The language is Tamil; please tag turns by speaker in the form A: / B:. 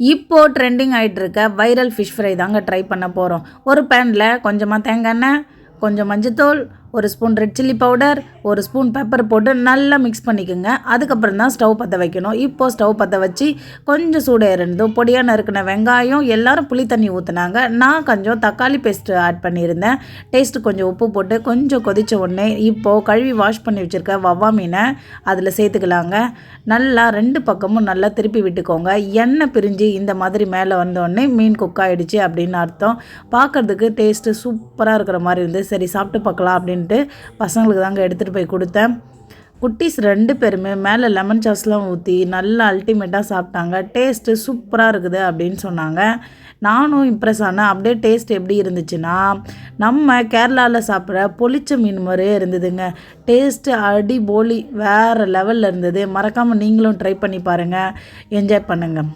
A: இப்போது ட்ரெண்டிங் ஆகிட்டு இருக்க வைரல் ஃபிஷ் ஃப்ரை தாங்க ட்ரை பண்ண போகிறோம். ஒரு பேனில் கொஞ்சமாக தேங்காய் எண்ணெய், கொஞ்சம் மஞ்சத்தூள், ஒரு ஸ்பூன் ரெட் சில்லி பவுடர், ஒரு ஸ்பூன் பெப்பர் போட்டு நல்லா மிக்ஸ் பண்ணிக்கோங்க. அதுக்கப்புறம் தான் ஸ்டவ் பற்ற வைக்கணும். இப்போது ஸ்டவ் பற்ற வச்சு கொஞ்சம் சூடு இருந்ததும் பொடியாக நறுக்கின வெங்காயம், எல்லாரும் புளி தண்ணி ஊற்றுனாங்க. நான் கொஞ்சம் தக்காளி பேஸ்ட்டு ஆட் பண்ணியிருந்தேன். டேஸ்ட்டு கொஞ்சம் உப்பு போட்டு கொஞ்சம் கொதித்த உடனே இப்போது கழுவி வாஷ் பண்ணி வச்சுருக்க வவ்வா மீனை அதில் சேர்த்துக்கலாங்க. நல்லா 2 பக்கமும் நல்லா திருப்பி விட்டுக்கோங்க. எண்ணெய் பிரிஞ்சு இந்த மாதிரி மேலே வந்தோடனே மீன் குக் ஆகிடுச்சு அப்படின்னு அர்த்தம். பார்க்குறதுக்கு டேஸ்ட்டு சூப்பராக இருக்கிற மாதிரி இருந்து சரி சாப்பிட்டு பார்க்கலாம் அப்படின்ட்டு பசங்களுக்கு தாங்க எடுத்துகிட்டு போய் கொடுத்தேன். குட்டீஸ் 2 பேருமே மேலே லெமன் சாஸ்லாம் ஊற்றி நல்லா அல்டிமேட்டாக சாப்பிட்டாங்க. டேஸ்ட்டு சூப்பராக இருக்குது அப்படின்னு சொன்னாங்க. நானும் இம்ப்ரெஸ் ஆனேன். அப்படியே டேஸ்ட் எப்படி இருந்துச்சுன்னா நம்ம கேரளாவில் சாப்பிட்ற பொளிச்ச மீன் மாதிரியே இருந்ததுங்க. டேஸ்ட்டு அடிபோலி வேறு லெவலில் இருந்தது. மறக்காமல் நீங்களும் ட்ரை பண்ணி பாருங்கள். என்ஜாய் பண்ணுங்கள்.